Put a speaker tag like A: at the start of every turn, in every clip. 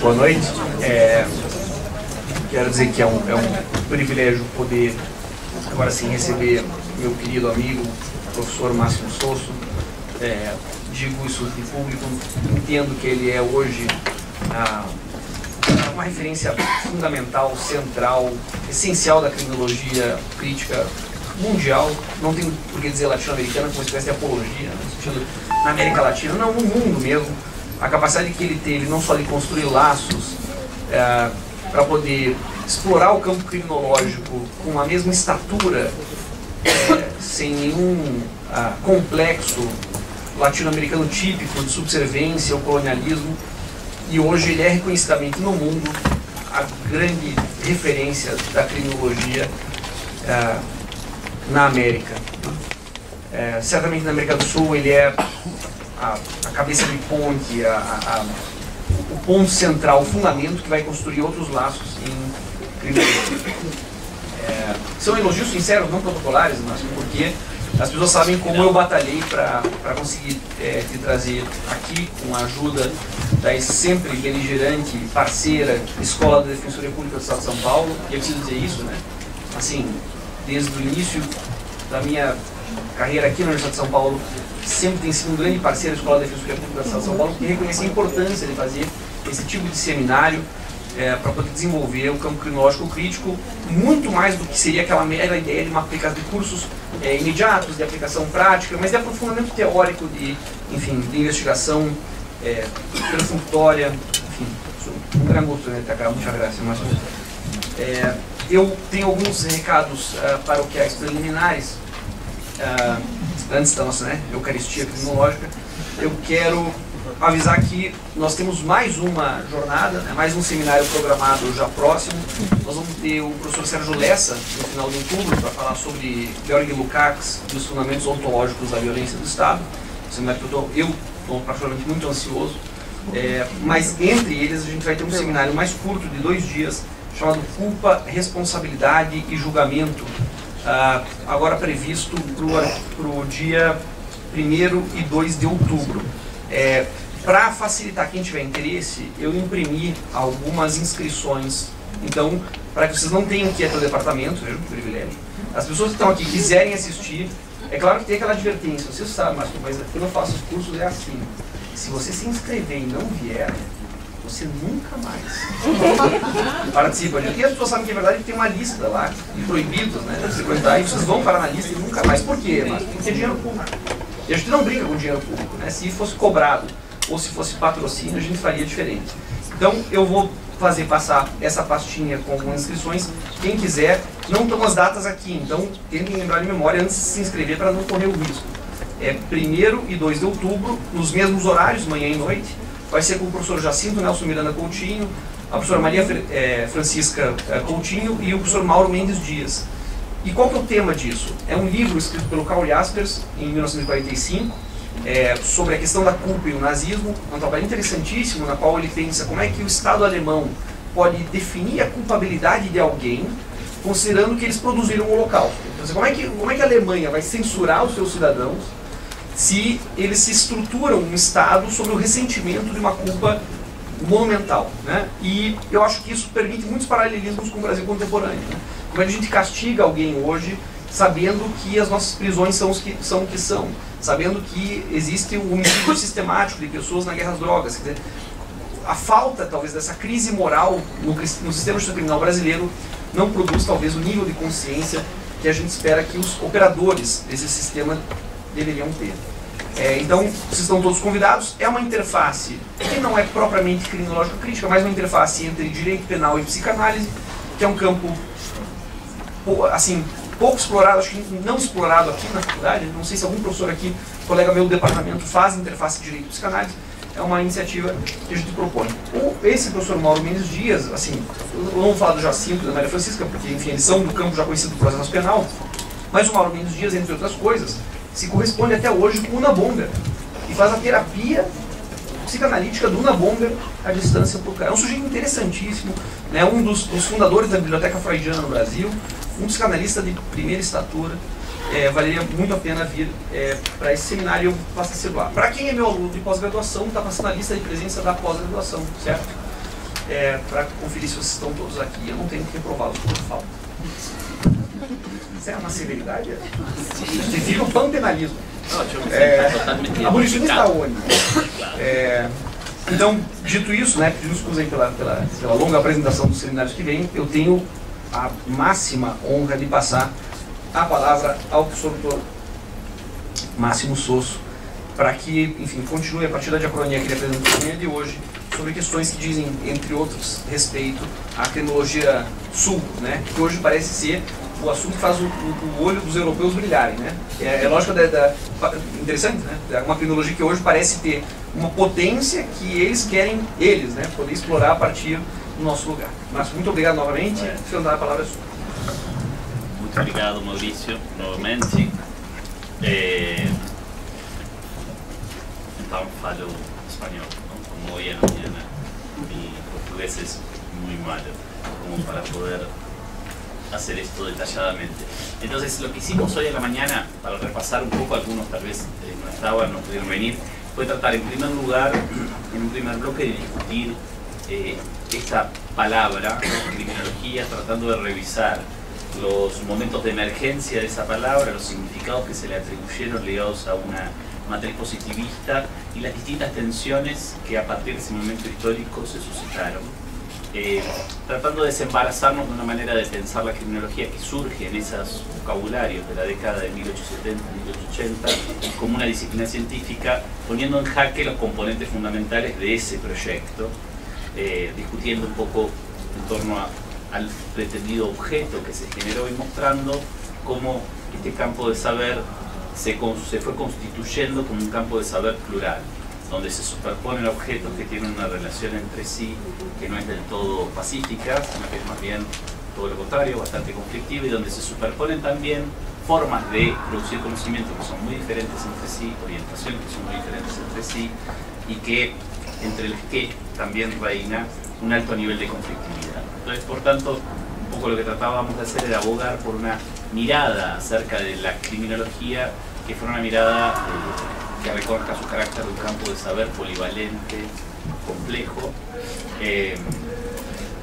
A: Boa noite. Quero dizer que é um privilégio poder, agora sim, receber meu querido amigo, professor Máximo Sosso. Digo isso de público, entendo que ele é hoje uma referência fundamental, central, essencial da criminologia crítica mundial. Não tem por que dizer latino-americana como uma espécie de apologia, no sentido na América Latina, não, no mundo mesmo. A capacidade que ele teve não só de construir laços para poder explorar o campo criminológico com a mesma estatura, sem nenhum complexo latino-americano típico de subserviência ou colonialismo, e hoje ele é reconhecidamente no mundo a grande referência da criminologia na América. Certamente na América do Sul ele é a cabeça de ponte, o ponto central, o fundamento que vai construir outros laços em criminologia. São elogios sinceros, não protocolares, mas porque as pessoas sabem como eu batalhei para conseguir te trazer aqui, com a ajuda da sempre beligerante parceira Escola da Defensoria Pública do Estado de São Paulo. E eu preciso dizer isso, né? Assim, desde o início da minha carreira aqui na Universidade de São Paulo, sempre tem sido um grande parceiro da Escola da Defensoria Pública do Estado de São Paulo, que reconhece a importância de fazer esse tipo de seminário para poder desenvolver o campo criminológico crítico, muito mais do que seria aquela mera ideia de uma aplicação de cursos imediatos, de aplicação prática, mas de aprofundamento teórico, enfim, de investigação perfunctória, enfim, um grande gosto, né, Takara, muita graça, mas eu tenho alguns recados paroquiais preliminares, antes da nossa Eucaristia criminológica. Eu quero avisar que nós temos mais uma jornada, mais um seminário programado já próximo. Nós vamos ter o professor Sérgio Lessa no final de outubro para falar sobre Georg Lukács e os fundamentos ontológicos da violência do Estado. Um seminário que eu estou particularmente muito ansioso. Mas entre eles a gente vai ter um seminário mais curto de 2 dias chamado Culpa, Responsabilidade e Julgamento, agora previsto para o dia 1º e 2 de outubro. Para facilitar quem tiver interesse, eu imprimi algumas inscrições. Então, para que vocês não tenham que ir até o departamento, veja que privilégio. As pessoas que estão aqui quiserem assistir, é claro que tem aquela advertência, você sabe, mas quando eu faço os cursos é assim. Se você se inscrever e não vier, você nunca mais participa. E as pessoas sabem que é verdade que tem uma lista lá de proibidos, né, de frequentar, e vocês vão parar na lista e nunca mais. Por quê? Porque é dinheiro público. E a gente não brinca com dinheiro público, né? Se fosse cobrado ou se fosse patrocínio, a gente faria diferente. Então eu vou passar essa pastinha com algumas inscrições. Quem quiser, não estão as datas aqui, então tentem lembrar de memória antes de se inscrever para não correr o risco. 1º e 2 de outubro, nos mesmos horários, manhã e noite. Vai ser com o professor Jacinto Nelson Miranda Coutinho, a professora Maria Francisca Coutinho e o professor Mauro Mendes Dias. E qual que é o tema disso? É um livro escrito pelo Karl Jaspers, em 1945, sobre a questão da culpa e o nazismo. É um trabalho interessantíssimo, na qual ele pensa como é que o Estado alemão pode definir a culpabilidade de alguém, considerando que eles produziram o Holocausto. Então, como é que a Alemanha vai censurar os seus cidadãos se eles se estruturam um Estado sobre o ressentimento de uma culpa monumental, né? E eu acho que isso permite muitos paralelismos com o Brasil contemporâneo, né? Como a gente castiga alguém hoje sabendo que as nossas prisões são o que são, sabendo que existe um homicídio sistemático de pessoas na guerra às drogas. Quer dizer, a falta, talvez, dessa crise moral no sistema criminal brasileiro não produz, talvez, o nível de consciência que a gente espera que os operadores desse sistema deveriam ter. Então, vocês estão todos convidados. É uma interface que não é propriamente criminológica crítica, mas uma interface entre direito penal e psicanálise, que é um campo, assim, pouco explorado, acho que não explorado aqui na faculdade. Não sei se algum professor aqui, colega meu do departamento, faz interface de direito e psicanálise. É uma iniciativa que a gente propõe. Esse professor Mauro Mendes Dias, assim, eu não vou falar do Jacinto e da Maria Francisca, porque, enfim, eles são do campo já conhecido do processo penal, mas o Mauro Mendes Dias, entre outras coisas, se corresponde até hoje com o Unabomber e faz a terapia psicanalítica do Unabomber à distância por cara. É um sujeito interessantíssimo, né? Um dos fundadores da Biblioteca Freudiana no Brasil, um psicanalista de primeira estatura. valeria muito a pena vir para esse seminário passa a ser doar. Para quem é meu aluno de pós-graduação, está passando a lista de presença da pós-graduação, certo? Para conferir se vocês estão todos aqui. Eu não tenho que reprová-los por falta. Isso é uma severidade? Você vira um pantenalismo. Abolicionista da ONU. Então, dito isso, né, pedindo desculpas aí pela longa apresentação dos seminários que vem, eu tenho a máxima honra de passar a palavra ao professor Dr. Máximo Sosso, para que, enfim, continue a partir da diacronia que ele apresentou no dia de hoje, sobre questões que dizem, entre outros, respeito à criminologia sul, né, que hoje parece ser o assunto que faz o olho dos europeus brilharem, né? É lógica interessante, né? É uma criminologia que hoje parece ter uma potência que eles querem, né, poder explorar a partir do nosso lugar. Mas muito obrigado novamente. Se eu dar a palavra é sua.
B: Muito obrigado, Maurício, novamente. Então falo espanhol, ¿no? Como hoy en la mañana mi portugués es muy malo, como para poder hacer esto detalladamente. Entonces, lo que hicimos hoy en la mañana, para repasar un poco, algunos tal vez no estaban, no pudieron venir, fue tratar en primer lugar, en un primer bloque, de discutir esta palabra, criminología, tratando de revisar los momentos de emergencia de esa palabra, los significados que se le atribuyeron ligados a una matriz positivista y las distintas tensiones que a partir de ese momento histórico se suscitaron. Tratando de desembarazarnos de una manera de pensar la criminología que surge en esos vocabularios de la década de 1870-1880 como una disciplina científica, poniendo en jaque los componentes fundamentales de ese proyecto, discutiendo un poco en torno al pretendido objeto que se generó y mostrando cómo este campo de saber se fue constituyendo como un campo de saber plural, donde se superponen objetos que tienen una relación entre sí que no es del todo pacífica, sino que es más bien todo lo contrario, bastante conflictiva, y donde se superponen también formas de producir conocimiento que son muy diferentes entre sí, orientaciones que son muy diferentes entre sí, y que entre las que también reina un alto nivel de conflictividad. Entonces, por tanto, un poco lo que tratábamos de hacer era abogar por una mirada acerca de la criminología que fuera una mirada que reconozca su carácter de un campo de saber polivalente, complejo,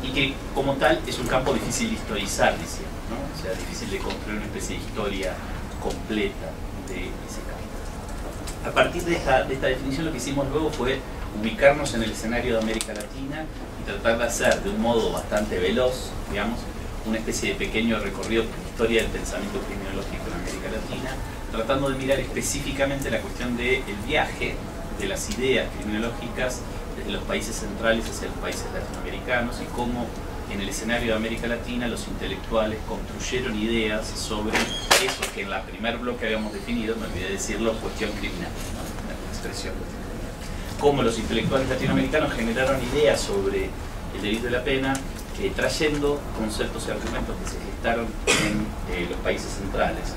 B: y que como tal es un campo difícil de historizar, decía, ¿no? O sea, difícil de construir una especie de historia completa de ese campo. A partir de esta definición, lo que hicimos luego fue ubicarnos en el escenario de América Latina y tratar de hacer de un modo bastante veloz, digamos, una especie de pequeño recorrido por la historia del pensamiento criminológico en América Latina, tratando de mirar específicamente la cuestión del viaje de las ideas criminológicas desde los países centrales hacia los países latinoamericanos y cómo en el escenario de América Latina los intelectuales construyeron ideas sobre eso que en el primer bloque habíamos definido, me olvidé decirlo, cuestión criminal, ¿no? La expresión criminal. Cómo los intelectuales latinoamericanos generaron ideas sobre el delito de la pena, trayendo conceptos y argumentos que se gestaron en los países centrales.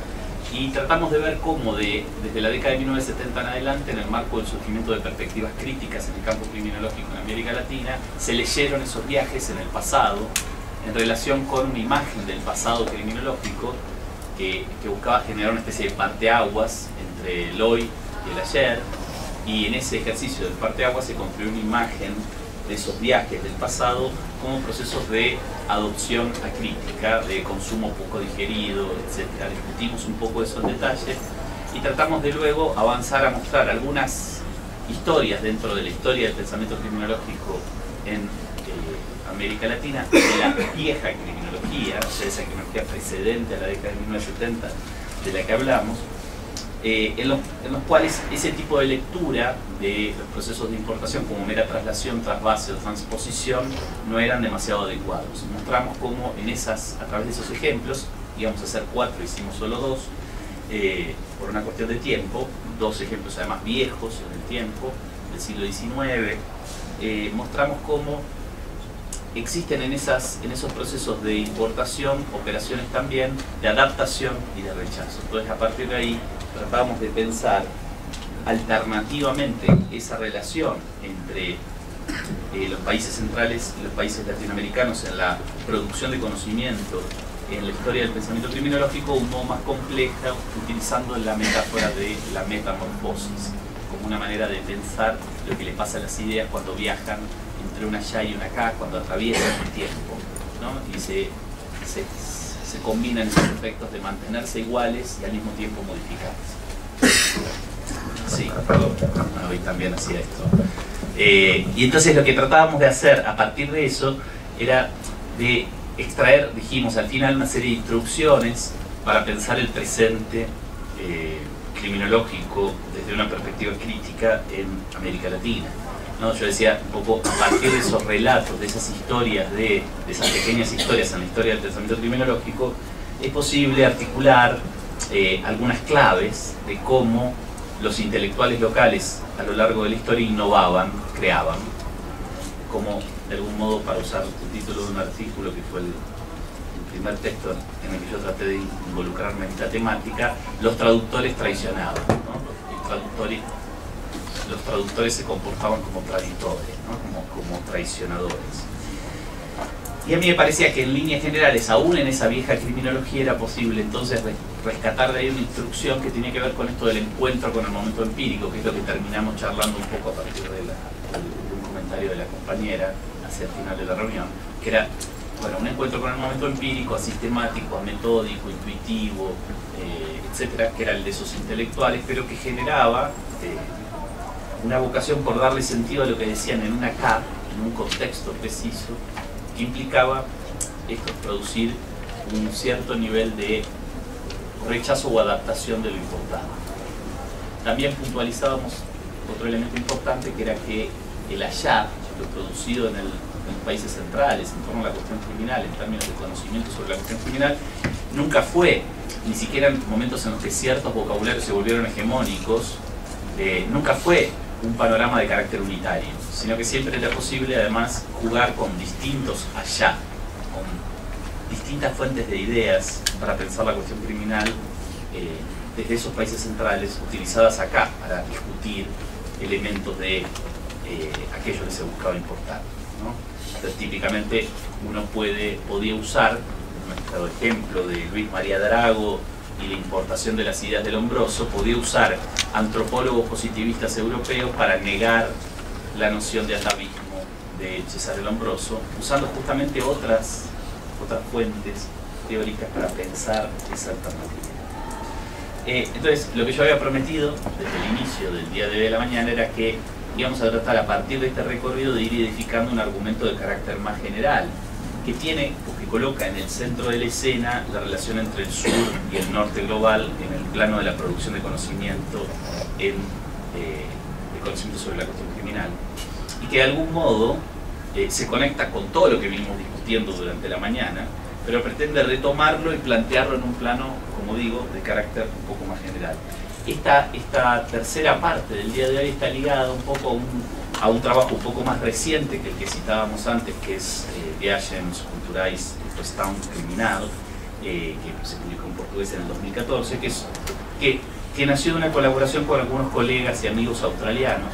B: Y tratamos de ver cómo desde la década de 1970 en adelante, en el marco del surgimiento de perspectivas críticas en el campo criminológico en América Latina, se leyeron esos viajes en el pasado en relación con una imagen del pasado criminológico que buscaba generar una especie de parteaguas entre el hoy y el ayer, y en ese ejercicio del parteaguas se construyó una imagen de esos viajes del pasado como procesos de adopción acrítica, de consumo poco digerido, etc. Discutimos un poco eso en detalle y tratamos de luego avanzar a mostrar algunas historias dentro de la historia del pensamiento criminológico en América Latina, de la vieja criminología, o sea, esa criminología precedente a la década de 1970 de la que hablamos, en los cuales ese tipo de lectura de los procesos de importación como mera traslación, trasvase o transposición no eran demasiado adecuados. Mostramos cómo a través de esos ejemplos, íbamos a hacer 4, hicimos solo 2, por una cuestión de tiempo, 2 ejemplos además viejos en el tiempo, del siglo XIX, mostramos cómo existen en esos procesos de importación operaciones también de adaptación y de rechazo. Entonces, a partir de ahí tratamos de pensar alternativamente esa relación entre los países centrales y los países latinoamericanos en la producción de conocimiento en la historia del pensamiento criminológico un modo más compleja, utilizando la metáfora de la metamorfosis, como una manera de pensar lo que le pasa a las ideas cuando viajan entre una allá y una acá, cuando atraviesan el tiempo, ¿no? Y se combinan esos efectos de mantenerse iguales y al mismo tiempo modificarse. Sí, hoy también hacía esto. Y entonces lo que tratábamos de hacer a partir de eso era de extraer, dijimos al final, una serie de instrucciones para pensar el presente criminológico desde una perspectiva crítica en América Latina, ¿no? Yo decía un poco, a partir de esos relatos, de esas historias, de esas pequeñas historias en la historia del pensamiento criminológico, es posible articular algunas claves de cómo los intelectuales locales a lo largo de la historia innovaban, creaban, como de algún modo, para usar el título de un artículo que fue el primer texto en el que yo traté de involucrarme en esta temática, los traductores traicionaban, ¿no? Los traductores se comportaban como traidores, ¿no? como traicionadores. Y a mí me parecía que en líneas generales, aún en esa vieja criminología, era posible entonces rescatar de ahí una instrucción que tenía que ver con esto del encuentro con el momento empírico, que es lo que terminamos charlando un poco a partir de un comentario de la compañera hacia el final de la reunión, que era, bueno, un encuentro con el momento empírico, asistemático, metódico, intuitivo, etcétera, que era el de esos intelectuales, pero que generaba una vocación por darle sentido a lo que decían en una acá, en un contexto preciso, que implicaba esto, producir un cierto nivel de rechazo o adaptación de lo importado. También puntualizábamos otro elemento importante, que era que el allá, lo producido en los países centrales, en torno a la cuestión criminal, en términos de conocimiento sobre la cuestión criminal, nunca fue, ni siquiera en momentos en los que ciertos vocabularios se volvieron hegemónicos, nunca fue un panorama de carácter unitario, sino que siempre era posible además jugar con distintos allá, con distintas fuentes de ideas para pensar la cuestión criminal desde esos países centrales, utilizadas acá para discutir elementos de aquello que se buscaba importar, ¿no? Entonces, típicamente uno podía usar nuestro ejemplo de Luis María Drago y la importación de las ideas de Lombroso, podía usar antropólogos positivistas europeos para negar la noción de atavismo de Cesare Lombroso, usando justamente otras fuentes teóricas para pensar esa alternativa. Entonces, lo que yo había prometido desde el inicio del día de hoy de la mañana era que íbamos a tratar a partir de este recorrido de ir edificando un argumento de carácter más general, que tiene o que coloca en el centro de la escena la relación entre el sur y el norte global en el plano de la producción de conocimiento, de conocimiento sobre la cuestión criminal, y que de algún modo se conecta con todo lo que venimos discutiendo durante la mañana, pero pretende retomarlo y plantearlo en un plano, como digo, de carácter un poco más general. Esta tercera parte del día de hoy está ligada un poco a un trabajo un poco más reciente que el que citábamos antes, que es Viagens Culturais do Estado Criminal, que se publicó en portugués en el 2014, que nació de una colaboración con algunos colegas y amigos australianos,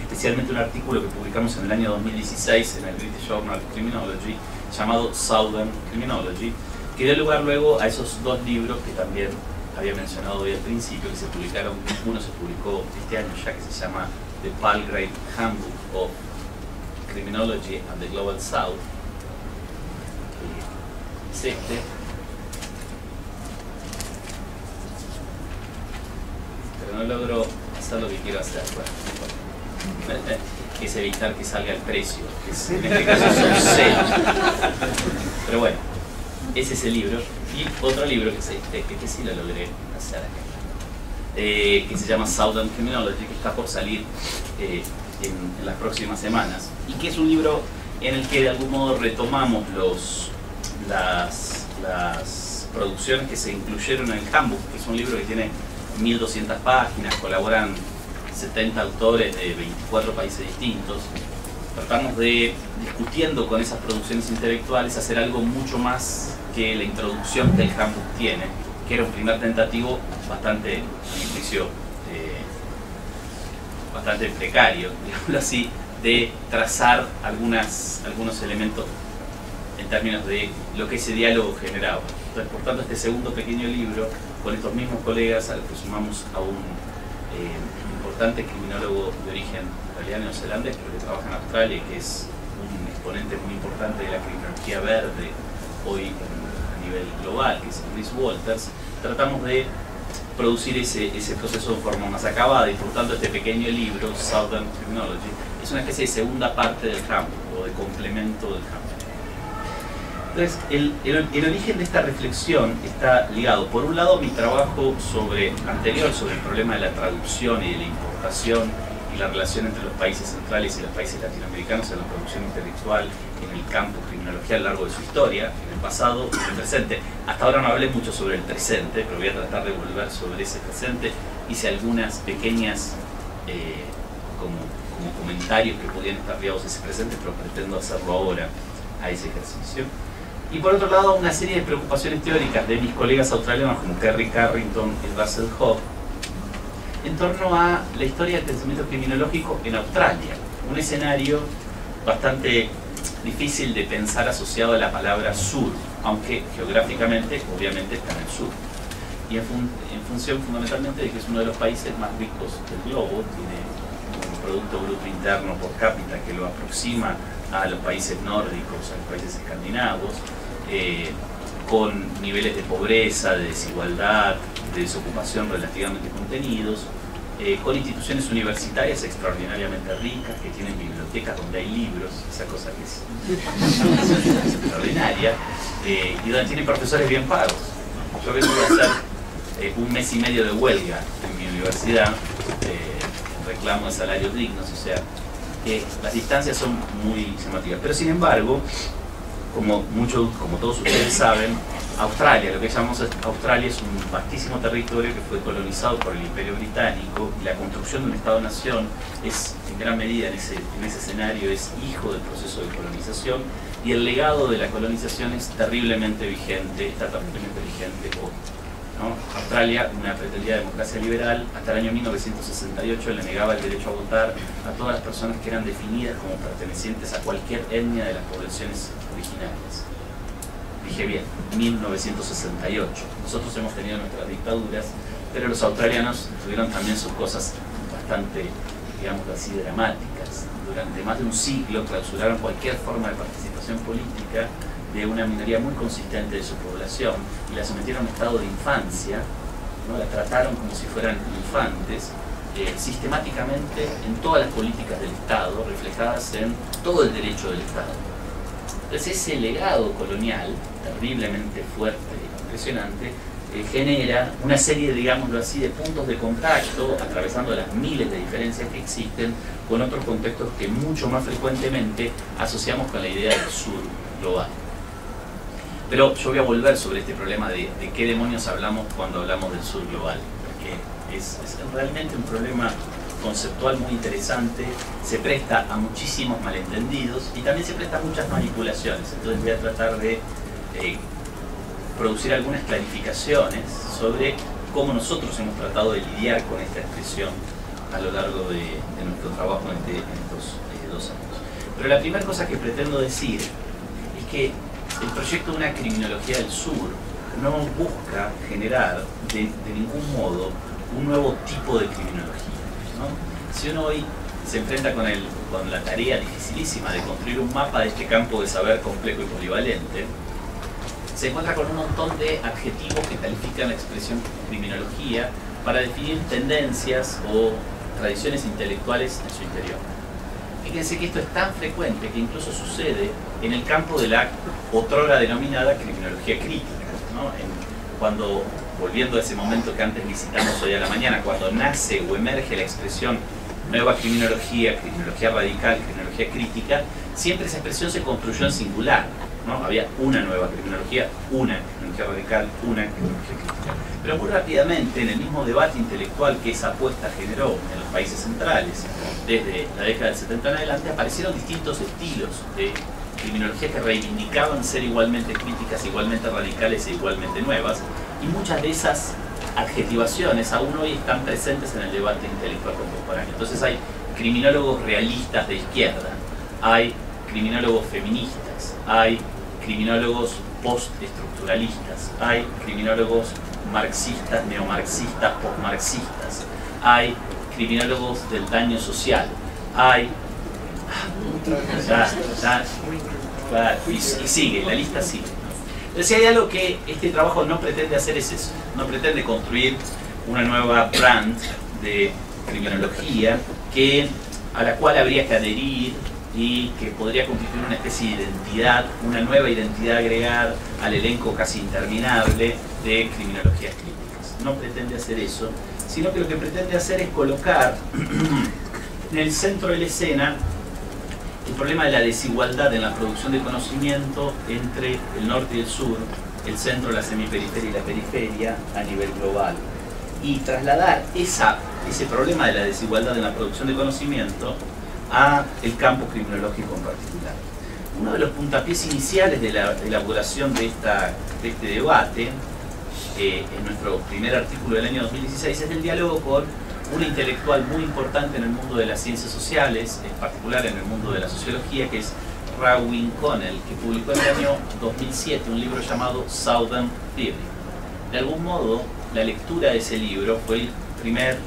B: especialmente un artículo que publicamos en el año 2016 en el British Journal of Criminology, llamado Southern Criminology, que dio lugar luego a esos dos libros que también había mencionado hoy al principio, que se publicaron. Uno se publicó este año ya, que se llama The Palgrave Handbook of Criminology and the Global South, es este, pero no logro hacer lo que quiero hacer, bueno, que es evitar que salga el precio, que es, en este caso son ceros. Pero bueno, ese es el libro. Y otro libro que sí lo logré hacer acá, que se llama Southern Criminology, que está por salir en las próximas semanas, y que es un libro en el que de algún modo retomamos las producciones que se incluyeron en el handbook, que es un libro que tiene 1200 páginas, colaboran 70 autores de 24 países distintos. Tratamos de, discutiendo con esas producciones intelectuales, hacer algo mucho más que la introducción que el handbook tiene, que era un primer tentativo bastante, a mi juicio, bastante precario, digámoslo así, de trazar algunos elementos en términos de lo que ese diálogo generaba. Entonces, por tanto, este segundo pequeño libro, con estos mismos colegas, al que sumamos a un importante criminólogo de origen australiano neozelandés, pero que trabaja en Australia y que es un exponente muy importante de la criminología verde hoy a nivel global, que es Chris Walters, tratamos de producir ese proceso de forma más acabada, y por tanto este pequeño libro, Southern Criminology, es una especie de segunda parte del campo, o de complemento del campo. Entonces, el origen de esta reflexión está ligado, por un lado, a mi trabajo anterior sobre el problema de la traducción y de la importación y la relación entre los países centrales y los países latinoamericanos en la producción intelectual en el campo criminología a lo largo de su historia, en el pasado y en el presente. Hasta ahora no hablé mucho sobre el presente, pero voy a tratar de volver sobre ese presente. Hice algunas pequeñas como comentarios que podían estar ligados a ese presente, pero pretendo hacerlo ahora a ese ejercicio. Y por otro lado, una serie de preocupaciones teóricas de mis colegas australianos como Kerry Carrington y Russell Hobbs en torno a la historia del pensamiento criminológico en Australia, un escenario bastante difícil de pensar asociado a la palabra sur, aunque geográficamente obviamente está en el sur, y en función fundamentalmente de que es uno de los países más ricos del globo, tiene un Producto Bruto Interno por cápita que lo aproxima a los países nórdicos, a los países escandinavos, con niveles de pobreza, de desigualdad, de desocupación relativamente contenidos, con instituciones universitarias extraordinariamente ricas, que tienen bibliotecas donde hay libros, esa cosa que es extraordinaria, y donde tienen profesores bien pagos. Yo vengo a hacer un mes y medio de huelga en mi universidad, reclamo de salarios dignos, o sea, las distancias son muy llamativas. Pero sin embargo, como todos ustedes saben, Australia, lo que llamamos Australia, es un vastísimo territorio que fue colonizado por el Imperio Británico, y la construcción de un Estado-nación es, en gran medida, en ese escenario, es hijo del proceso de colonización, y el legado de la colonización es terriblemente vigente, está terriblemente vigente hoy, ¿no? Australia, una pretendida democracia liberal, hasta el año 1968 le negaba el derecho a votar a todas las personas que eran definidas como pertenecientes a cualquier etnia de las poblaciones originarias. Dije bien, 1968. Nosotros hemos tenido nuestras dictaduras, pero los australianos tuvieron también sus cosas bastante, digamos así, dramáticas. Durante más de un siglo clausuraron cualquier forma de participación política de una minoría muy consistente de su población y la sometieron a un estado de infancia, ¿no? La trataron como si fueran infantes, sistemáticamente en todas las políticas del Estado, reflejadas en todo el derecho del Estado. Entonces ese legado colonial, terriblemente fuerte e impresionante, genera una serie, digámoslo así, de puntos de contacto, atravesando las miles de diferencias que existen, con otros contextos que mucho más frecuentemente asociamos con la idea del sur global. Pero yo voy a volver sobre este problema de qué demonios hablamos cuando hablamos del sur global, porque es realmente un problema conceptual muy interesante, se presta a muchísimos malentendidos y también se presta a muchas manipulaciones. Entonces voy a tratar de producir algunas clarificaciones sobre cómo nosotros hemos tratado de lidiar con esta expresión a lo largo de nuestro trabajo en estos 2 años. Pero la primera cosa que pretendo decir es que el proyecto de una criminología del sur no busca generar de ningún modo un nuevo tipo de criminología, ¿no? Si uno hoy se enfrenta con la tarea dificilísima de construir un mapa de este campo de saber complejo y polivalente, se encuentra con un montón de adjetivos que califican la expresión criminología para definir tendencias o tradiciones intelectuales en su interior. Fíjense que esto es tan frecuente que incluso sucede en el campo de la otrora denominada criminología crítica, ¿no? Cuando, volviendo a ese momento que antes visitamos hoy a la mañana, cuando nace o emerge la expresión nueva criminología, criminología radical, criminología crítica, siempre esa expresión se construyó en singular, ¿no? Había una nueva criminología radical, una criminología crítica. Pero muy rápidamente, en el mismo debate intelectual que esa apuesta generó en los países centrales, desde la década del 70 en adelante, aparecieron distintos estilos de criminología que reivindicaban ser igualmente críticas, igualmente radicales e igualmente nuevas, y muchas de esas adjetivaciones aún hoy están presentes en el debate intelectual contemporáneo. Entonces hay criminólogos realistas de izquierda, hay criminólogos feministas, hay criminólogos postestructuralistas, hay criminólogos marxistas, neomarxistas, postmarxistas, hay criminólogos del daño social, hay... y sigue, la lista sigue. Entonces, si hay algo que este trabajo no pretende hacer es eso, no pretende construir una nueva brand de criminología a la cual habría que adherir y que podría constituir una especie de identidad, una nueva identidad agregar al elenco casi interminable de criminologías críticas. No pretende hacer eso, sino que lo que pretende hacer es colocar en el centro de la escena el problema de la desigualdad en la producción de conocimiento entre el norte y el sur, el centro, la semiperiferia y la periferia a nivel global. Y trasladar ese problema de la desigualdad en la producción de conocimiento a el campo criminológico en particular. Uno de los puntapiés iniciales de la elaboración de este debate, en nuestro primer artículo del año 2016, es el diálogo con una intelectual muy importante en el mundo de las ciencias sociales, en particular en el mundo de la sociología, que es Raewyn Connell, que publicó en el año 2007 un libro llamado Southern Theory. De algún modo, la lectura de ese libro fue el primer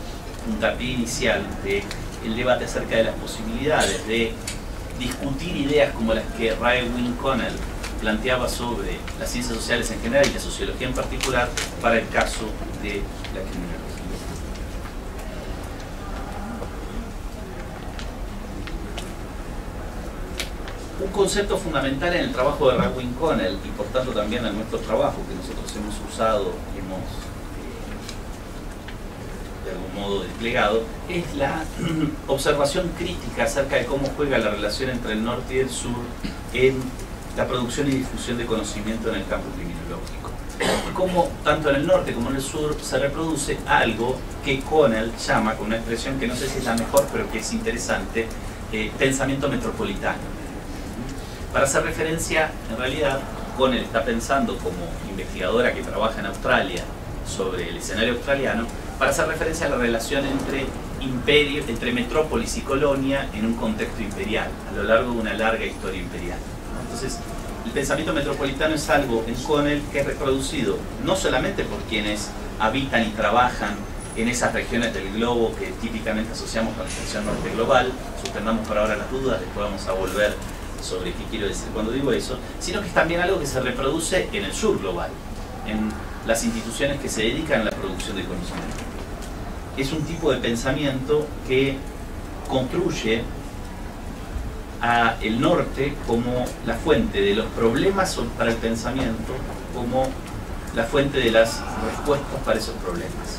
B: puntapié inicial del debate acerca de las posibilidades de discutir ideas como las que Raewyn Connell planteaba sobre las ciencias sociales en general y la sociología en particular para el caso de la criminología. Un concepto fundamental en el trabajo de Raewyn Connell y por tanto también en nuestro trabajo que nosotros hemos usado y hemos de algún modo desplegado es la observación crítica acerca de cómo juega la relación entre el norte y el sur en la producción y difusión de conocimiento en el campo criminológico. Y cómo tanto en el norte como en el sur se reproduce algo que Connell llama, con una expresión que no sé si es la mejor pero que es interesante, pensamiento metropolitano. Para hacer referencia, en realidad, Connell está pensando como investigadora que trabaja en Australia sobre el escenario australiano, para hacer referencia a la relación entre imperio, entre metrópolis y colonia en un contexto imperial, a lo largo de una larga historia imperial. Entonces, el pensamiento metropolitano es algo en Connell que es reproducido no solamente por quienes habitan y trabajan en esas regiones del globo que típicamente asociamos con la extensión norte global, suspendamos por ahora las dudas, después vamos a volver sobre qué quiero decir cuando digo eso, sino que es también algo que se reproduce en el sur global, en las instituciones que se dedican a la producción de conocimiento. Es un tipo de pensamiento que construye a el norte como la fuente de los problemas para el pensamiento, como la fuente de las respuestas para esos problemas.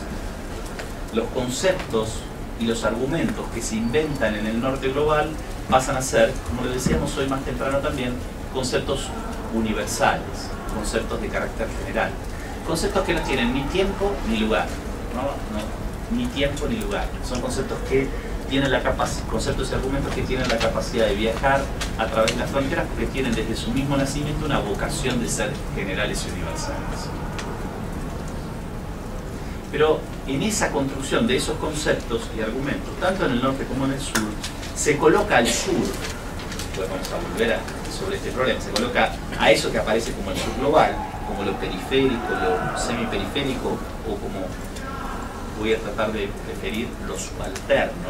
B: Los conceptos y los argumentos que se inventan en el norte global pasan a ser, como lo decíamos hoy más temprano también, conceptos universales, conceptos de carácter general, conceptos que no tienen ni tiempo ni lugar, ni tiempo ni lugar. Son conceptos que tienen la capacidad, conceptos y argumentos que tienen la capacidad de viajar a través de las fronteras porque tienen desde su mismo nacimiento una vocación de ser generales y universales. Pero en esa construcción de esos conceptos y argumentos, tanto en el norte como en el sur, se coloca al sur, pues vamos a volver sobre este problema, se coloca a eso que aparece como el sur global, como lo periférico, lo semiperiférico, o como voy a tratar de preferir lo subalterno,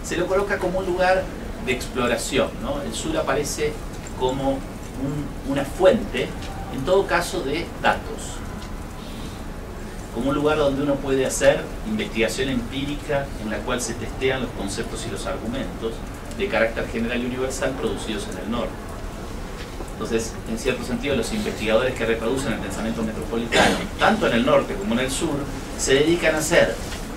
B: se lo coloca como un lugar de exploración, ¿no? El sur aparece como una fuente, en todo caso, de datos, como un lugar donde uno puede hacer investigación empírica en la cual se testean los conceptos y los argumentos de carácter general y universal producidos en el norte. Entonces, en cierto sentido, los investigadores que reproducen el pensamiento metropolitano, tanto en el norte como en el sur, se dedican a hacer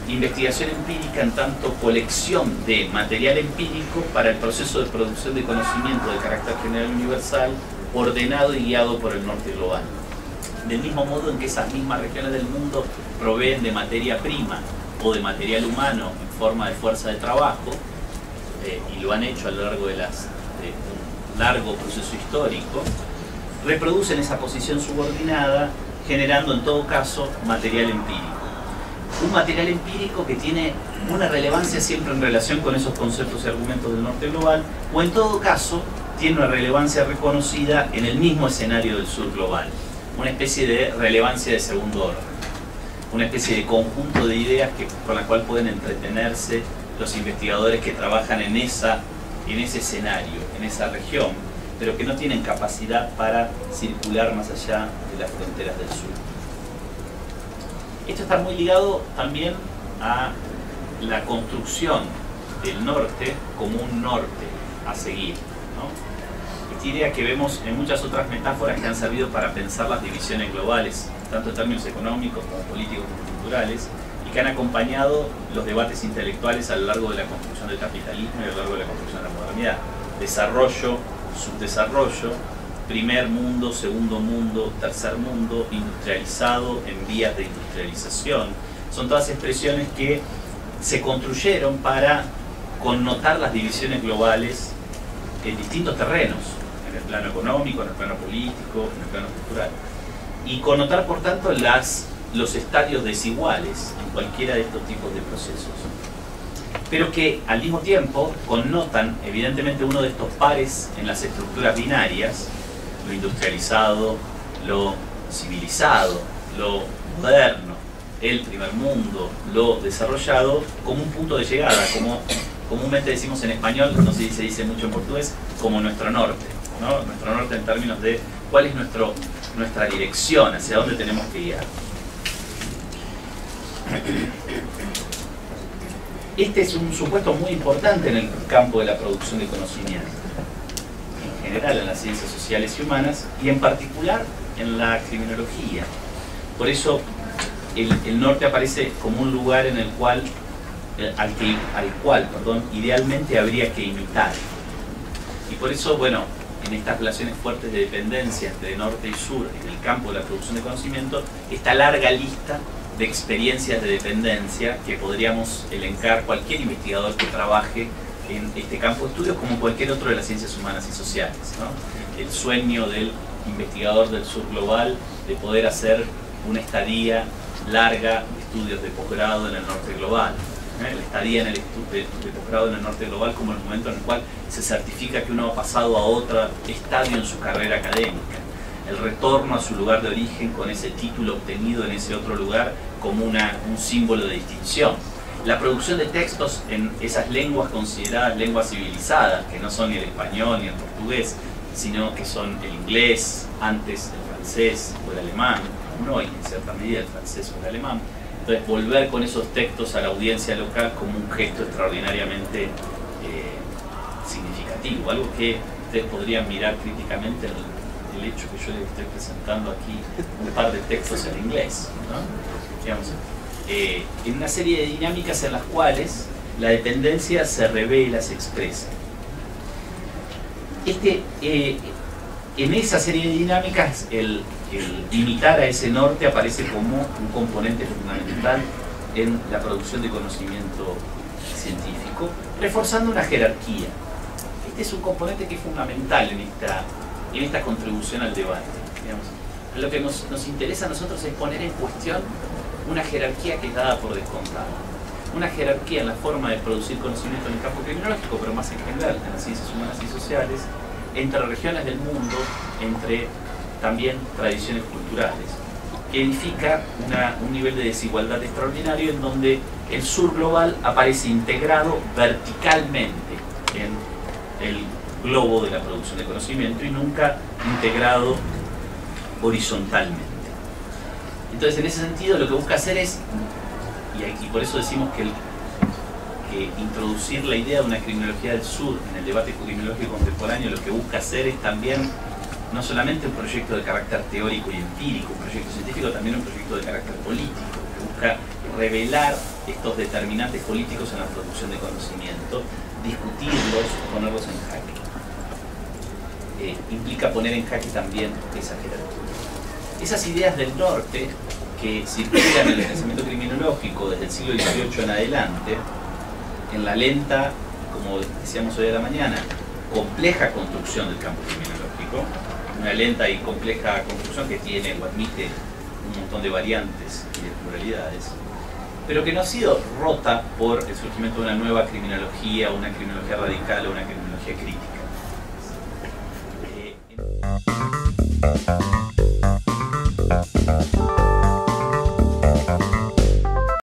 B: investigación empírica en tanto colección de material empírico para el proceso de producción de conocimiento de carácter general y universal, ordenado y guiado por el norte global. Del mismo modo en que esas mismas regiones del mundo proveen de materia prima o de material humano en forma de fuerza de trabajo, y lo han hecho a lo largo de un largo proceso histórico, reproducen esa posición subordinada, generando en todo caso material empírico. Un material empírico que tiene una relevancia siempre en relación con esos conceptos y argumentos del norte global, o en todo caso tiene una relevancia reconocida en el mismo escenario del sur global, una especie de relevancia de segundo orden, una especie de conjunto de ideas con la cual pueden entretenerse los investigadores que trabajan en ese escenario, en esa región, pero que no tienen capacidad para circular más allá de las fronteras del sur. Esto está muy ligado también a la construcción del norte como un norte a seguir, ¿no? Esta idea que vemos en muchas otras metáforas que han servido para pensar las divisiones globales, tanto en términos económicos como políticos como culturales, y que han acompañado los debates intelectuales a lo largo de la construcción del capitalismo y a lo largo de la construcción de la modernidad. Desarrollo, subdesarrollo, primer mundo, segundo mundo, tercer mundo, industrializado, en vías de industrialización. Son todas expresiones que se construyeron para connotar las divisiones globales en distintos terrenos, en el plano económico, en el plano político, en el plano cultural, y connotar por tanto los estadios desiguales en cualquiera de estos tipos de procesos, pero que al mismo tiempo connotan evidentemente uno de estos pares en las estructuras binarias, lo industrializado, lo civilizado, lo moderno, el primer mundo, lo desarrollado, como un punto de llegada, como comúnmente decimos en español, no sé si se dice mucho en portugués, como nuestro norte, ¿no? Nuestro norte en términos de cuál es nuestra dirección, hacia dónde tenemos que ir. Este es un supuesto muy importante en el campo de la producción de conocimiento, en general en las ciencias sociales y humanas, y en particular en la criminología. Por eso el norte aparece como un lugar en el cual, al cual idealmente habría que imitar. Y por eso, bueno, en estas relaciones fuertes de dependencia entre norte y sur en el campo de la producción de conocimiento, esta larga lista de experiencias de dependencia que podríamos elencar cualquier investigador que trabaje en este campo de estudios como cualquier otro de las ciencias humanas y sociales, ¿no? El sueño del investigador del sur global de poder hacer una estadía larga de estudios de posgrado en el norte global. La estadía en el de posgrado en el norte global como el momento en el cual se certifica que uno ha pasado a otro estadio en su carrera académica. El retorno a su lugar de origen con ese título obtenido en ese otro lugar como un símbolo de distinción. La producción de textos en esas lenguas consideradas lenguas civilizadas, que no son ni el español ni el portugués, sino que son el inglés, antes el francés o el alemán, no, y en cierta medida el francés o el alemán. Entonces volver con esos textos a la audiencia local como un gesto extraordinariamente significativo, algo que ustedes podrían mirar críticamente en el hecho que yo les estoy presentando aquí un par de textos en inglés, ¿no? Digamos, en una serie de dinámicas en las cuales la dependencia se revela, se expresa. En esa serie de dinámicas el imitar a ese norte aparece como un componente fundamental en la producción de conocimiento científico, reforzando una jerarquía. Este es un componente que es fundamental en esta contribución al debate. Digamos. Lo que nos interesa a nosotros es poner en cuestión una jerarquía que es dada por descontado. Una jerarquía en la forma de producir conocimiento en el campo criminológico, pero más en general en las ciencias humanas y sociales, entre regiones del mundo, entre también tradiciones culturales, que edifica un nivel de desigualdad extraordinario en donde el sur global aparece integrado verticalmente en el globo de la producción de conocimiento y nunca integrado horizontalmente. Entonces, en ese sentido, lo que busca hacer es, y por eso decimos que introducir la idea de una criminología del sur en el debate criminológico contemporáneo, lo que busca hacer es también no solamente un proyecto de carácter teórico y empírico, un proyecto científico, también un proyecto de carácter político, que busca revelar estos determinantes políticos en la producción de conocimiento, discutirlos, ponerlos en jaque. Implica poner en jaque también esa jerarquía. Esas ideas del norte que circulan en el pensamiento criminológico desde el siglo XVIII en adelante, en la lenta, como decíamos hoy a la mañana, compleja construcción del campo criminológico, una lenta y compleja construcción que tiene o admite un montón de variantes y de pluralidades, pero que no ha sido rota por el surgimiento de una nueva criminología, una criminología radical o una criminología crítica.
C: Música